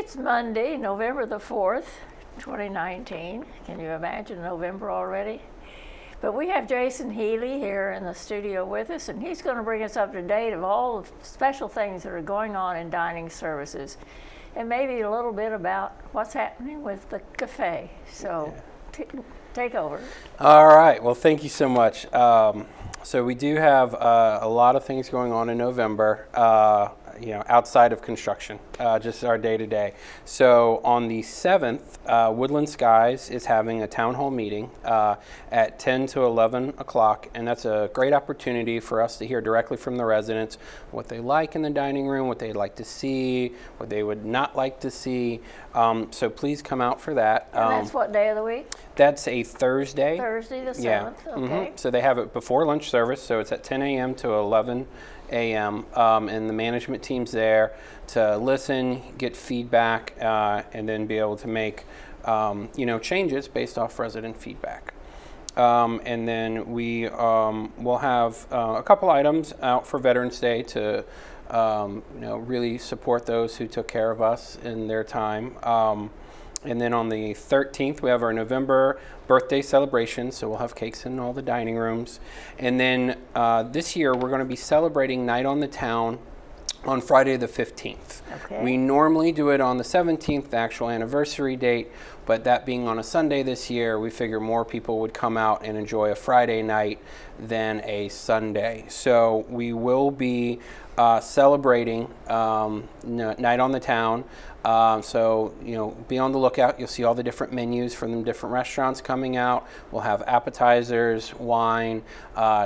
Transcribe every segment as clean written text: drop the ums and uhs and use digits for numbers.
It's Monday, November the 4th, 2019. Can you imagine November already? But we have Jason Healey here in the studio with us, and he's going to bring us up to date of all the special things that are going on in dining services, and maybe a little bit about what's happening with the cafe. So take over. All right. Well, thank you so much. So we do have a lot of things going on in November, outside of construction, just our day-to-day. So on the 7th, Woodland Skies is having a town hall meeting at 10 to 11 o'clock, and that's a great opportunity for us to hear directly from the residents what they like in the dining room, what they'd like to see, what they would not like to see. So please come out for that. And that's what day of the week? That's a Thursday. Thursday the 7th, yeah. okay. So they have it before lunch service, so it's at 10 a.m. to 11 a.m. And the management team's there to listen, get feedback, and then be able to make changes based off resident feedback. And then we will have a couple items out for Veterans Day to really support those who took care of us in their time. And then on the 13th, we have our November birthday celebration, so we'll have cakes in all the dining rooms. And then this year, we're going to be celebrating Night on the Town on Friday the 15th. Okay. We normally do it on the 17th, the actual anniversary date, but that being on a Sunday this year, we figure more people would come out and enjoy a Friday night than a Sunday. So we will be celebrating Night on the Town. So be on the lookout. You'll see all the different menus from the different restaurants coming out. We'll have appetizers, wine,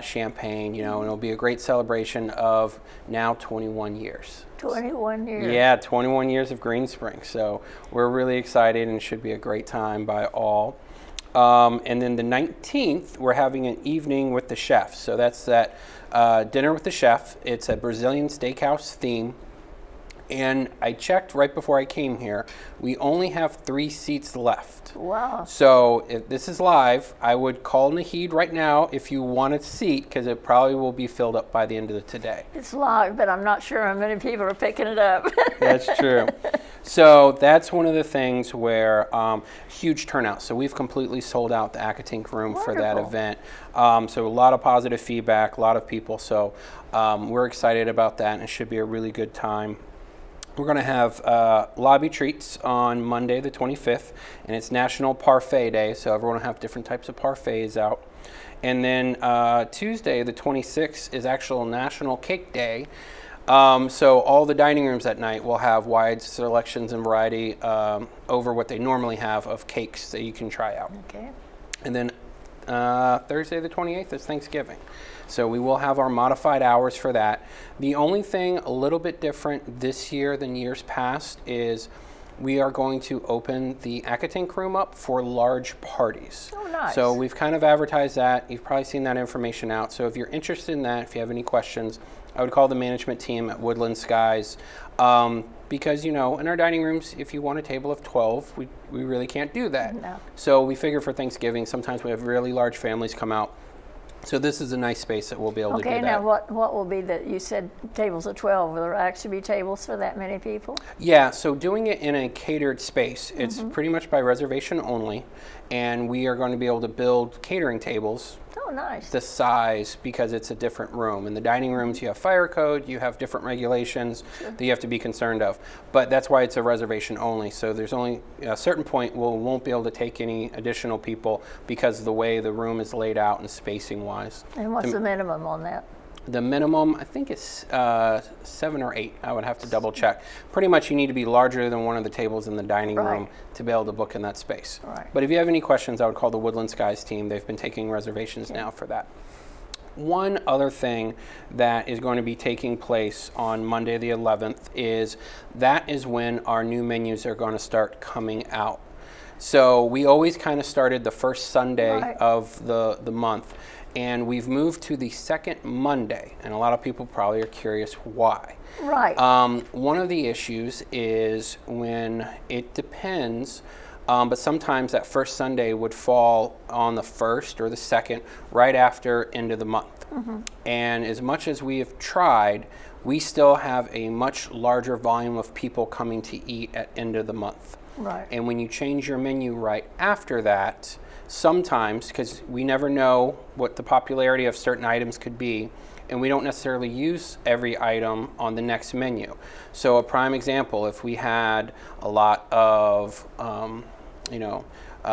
champagne, and it'll be a great celebration of now 21 years. 21 years. Yeah, 21 years of Green Spring. So we're really excited, and it should be a great time by all. And then the 19th, we're having an evening with the chef. So that's that dinner with the chef. It's a Brazilian steakhouse theme. And I checked right before I came here. We only have 3 seats left. Wow. So if this is live, I would call Naheed right now if you want a seat, because it probably will be filled up by the end of today. It's live, but I'm not sure how many people are picking it up. That's true. So that's one of the things where huge turnout. So we've completely sold out the Catering room for that event. So a lot of positive feedback, a lot of people. So we're excited about that, and it should be a really good time. We're going to have lobby treats on Monday the 25th, and it's National Parfait Day, so everyone will have different types of parfaits out. And then Tuesday the 26th is actual National Cake Day. So all the dining rooms that night will have wide selections and variety over what they normally have of cakes that you can try out. Okay. And then Thursday the 28th is Thanksgiving. So we will have our modified hours for that. The only thing a little bit different this year than years past is we are going to open the Catering room up for large parties. Oh, nice. So we've kind of advertised that. You've probably seen that information out. So if you're interested in that, if you have any questions, I would call the management team at Woodland Skies. Because, in our dining rooms, if you want a table of 12, we really can't do that. No. So we figure for Thanksgiving, sometimes we have really large families come out. So this is a nice space that we'll be able to do that. Okay, now what will be you said tables of 12. Will there actually be tables for that many people? Yeah, so doing it in a catered space, it's pretty much by reservation only, and we are going to be able to build catering tables. Oh, nice. The size, because it's a different room. In the dining rooms, you have fire code, you have different regulations that you have to be concerned of. But that's why it's a reservation only. So there's only a certain point we won't be able to take any additional people because of the way the room is laid out and spacing wise. And what's the minimum on that? The minimum, I think it's 7 or 8. I would have to double check. Pretty much you need to be larger than one of the tables in the dining room to be able to book in that space. Right. But if you have any questions, I would call the Woodland Skies team. They've been taking reservations now for that. One other thing that is going to be taking place on Monday the 11th is when our new menus are going to start coming out. So we always kind of started the first Sunday of the month. And we've moved to the second Monday, and a lot of people probably are curious why. Right. One of the issues is when it depends, but sometimes that first Sunday would fall on the 1st or the 2nd, right after end of the month. And as much as we have tried, we still have a much larger volume of people coming to eat at end of the month. Right. And when you change your menu right after that, sometimes, because we never know what the popularity of certain items could be, and we don't necessarily use every item on the next menu. So a prime example, if we had a lot of,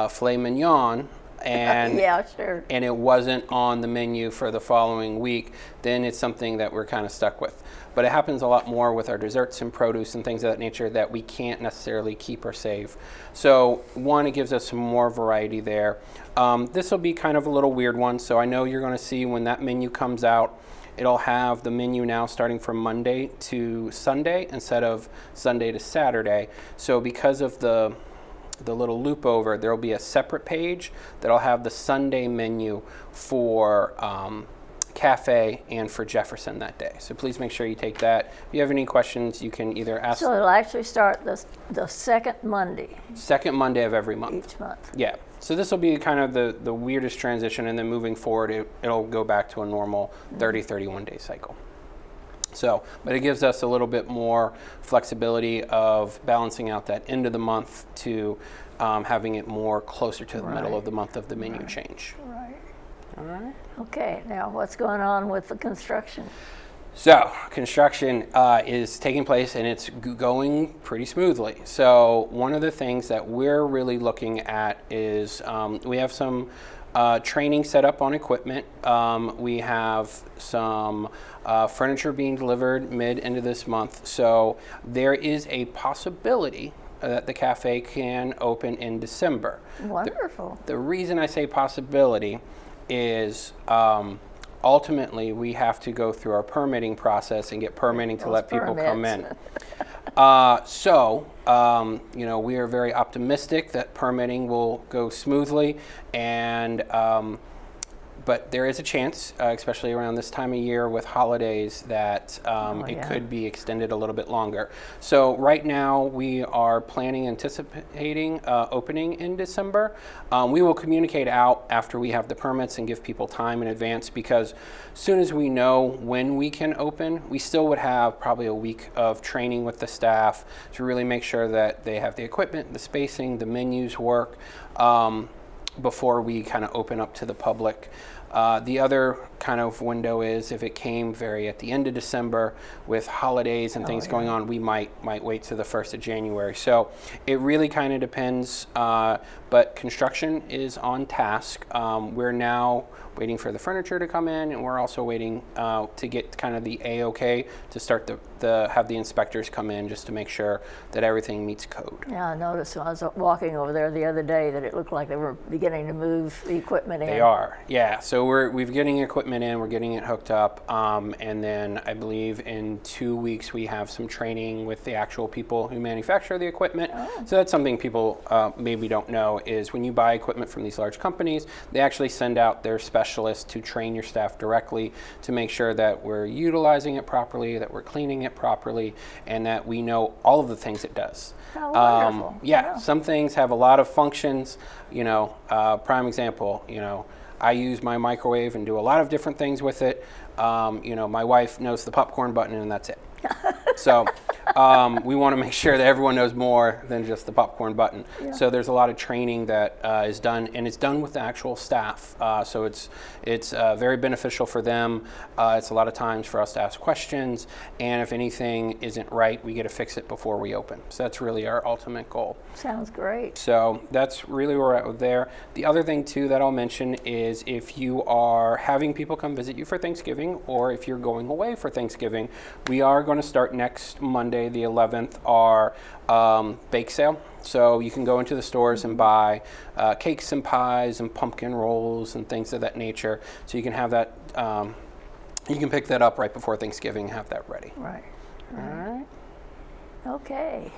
filet mignon, and Yeah, sure. and it wasn't on the menu for the following week, then it's something that we're kind of stuck with. But it happens a lot more with our desserts and produce and things of that nature that we can't necessarily keep or save. So one, it gives us some more variety there. This will be kind of a little weird one. So I know you're going to see when that menu comes out, it'll have the menu now starting from Monday to Sunday instead of Sunday to Saturday. So because of the little loop over, there will be a separate page that'll have the Sunday menu for Cafe and for Jefferson that day. So please make sure you take that. If you have any questions, you can either ask. So it'll actually start the second Monday Second Monday of every month. each month. Yeah. So this will be kind of the weirdest transition, and then moving forward, it'll go back to a normal 30, 31 day cycle. So, but it gives us a little bit more flexibility of balancing out that end of the month to having it more closer to the middle of the month of the menu change. Right. All right. Okay, now what's going on with the construction? So construction is taking place, and it's going pretty smoothly. So one of the things that we're really looking at is we have some training set up on equipment. We have some furniture being delivered mid-end of this month. So there is a possibility that the cafe can open in December. Wonderful. The reason I say possibility is ultimately we have to go through our permitting process and get permitting to let people come in. We are very optimistic that permitting will go smoothly, and but there is a chance, especially around this time of year with holidays, that it could be extended a little bit longer. So right now we are anticipating opening in December. We will communicate out after we have the permits and give people time in advance, because as soon as we know when we can open, we still would have probably a week of training with the staff to really make sure that they have the equipment, the spacing, the menus work, before we kind of open up to the public. The other kind of window is if it came very at the end of December with holidays and things going on, we might wait to the 1st of January. So it really kind of depends, but construction is on task. We're now waiting for the furniture to come in, and we're also waiting to get kind of the A-OK to start have the inspectors come in just to make sure that everything meets code. Yeah, I noticed when I was walking over there the other day that it looked like they were beginning to move the equipment in. They are, yeah. So we're getting equipment in, we're getting it hooked up, and then I believe in 2 weeks we have some training with the actual people who manufacture the equipment. So that's something people maybe don't know, is when you buy equipment from these large companies, they actually send out their specialists to train your staff directly to make sure that we're utilizing it properly, that we're cleaning it properly, and that we know all of the things it does. Oh, wonderful. Yeah, some things have a lot of functions. Prime example, I use my microwave and do a lot of different things with it. My wife knows the popcorn button, and that's it. So we want to make sure that everyone knows more than just the popcorn button. Yeah. So there's a lot of training that is done, and it's done with the actual staff. So it's very beneficial for them. It's a lot of times for us to ask questions, and if anything isn't right, we get to fix it before we open. So that's really our ultimate goal. Sounds great. So that's really where we're at with there. The other thing too that I'll mention is if you are having people come visit you for Thanksgiving, or if you're going away for Thanksgiving, we are going to start next Monday, the 11th, our bake sale. So you can go into the stores and buy cakes and pies and pumpkin rolls and things of that nature. So you can have that, you can pick that up right before Thanksgiving and have that ready. Right. All right. Okay.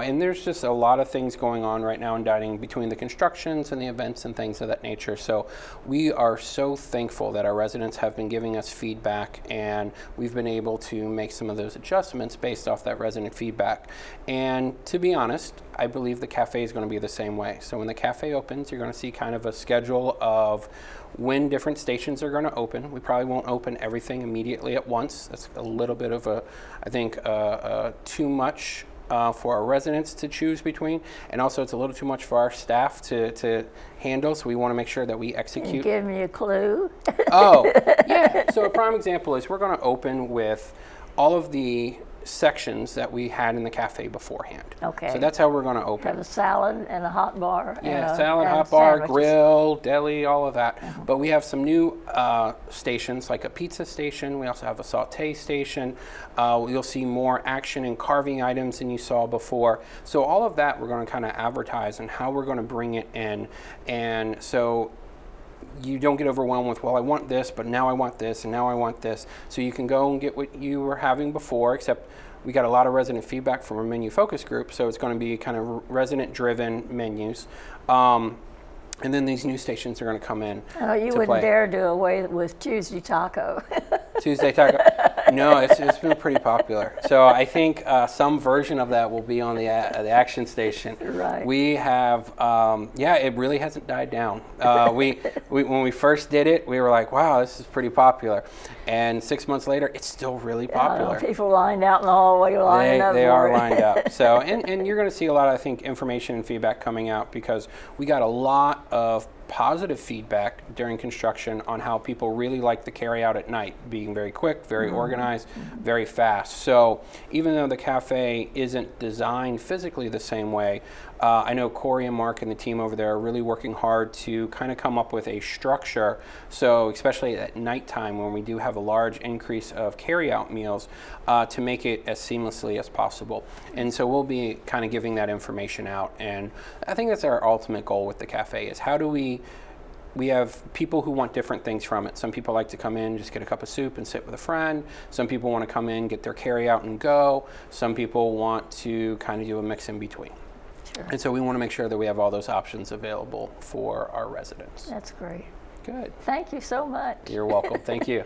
And there's just a lot of things going on right now in dining between the constructions and the events and things of that nature. So we are so thankful that our residents have been giving us feedback, and we've been able to make some of those adjustments based off that resident feedback. And to be honest, I believe the cafe is going to be the same way. So when the cafe opens, you're going to see kind of a schedule of when different stations are going to open. We probably won't open everything immediately at once. That's a little bit of I think, too much for our residents to choose between, and also it's a little too much for our staff to handle, so we want to make sure that we execute. Can you give me a clue? Oh, yeah. So a prime example is we're going to open with all of the sections that we had in the cafe beforehand. Okay. So that's how we're going to open. Have a salad and a hot bar. Yeah, salad, hot bar, grill, deli, all of that. But we have some new stations, like a pizza station. We also have a saute station. You'll see more action in carving items than you saw before. So all of that we're going to kind of advertise and how we're going to bring it in. And so you don't get overwhelmed with, well, I want this, but now I want this, and now I want this. So you can go and get what you were having before, except we got a lot of resident feedback from our menu focus group, so it's going to be kind of resident-driven menus. And then these new stations are going to come in. Oh, you wouldn't dare do away with Tuesday Taco. Tuesday Taco. No, it's been pretty popular. So I think some version of that will be on the action station. Right. We have, it really hasn't died down. We when we first did it, we were like, wow, this is pretty popular. And 6 months later, it's still really popular. People lined out in the hallway lining up. They are lined up. So, and you're going to see a lot of, I think, information and feedback coming out because we got a lot of positive feedback during construction on how people really like the carry out at night, being very quick, very organized, very fast. So even though the cafe isn't designed physically the same way, I know Corey and Mark and the team over there are really working hard to kind of come up with a structure. So especially at nighttime when we do have a large increase of carry out meals, to make it as seamlessly as possible. And so we'll be kind of giving that information out. And I think that's our ultimate goal with the cafe is how do we have people who want different things from it. Some people like to come in, just get a cup of soup and sit with a friend. Some people want to come in, get their carry out and go. Some people want to kind of do a mix in between. Sure. And so we want to make sure that we have all those options available for our residents. That's great. Good. Thank you so much. You're welcome. Thank you.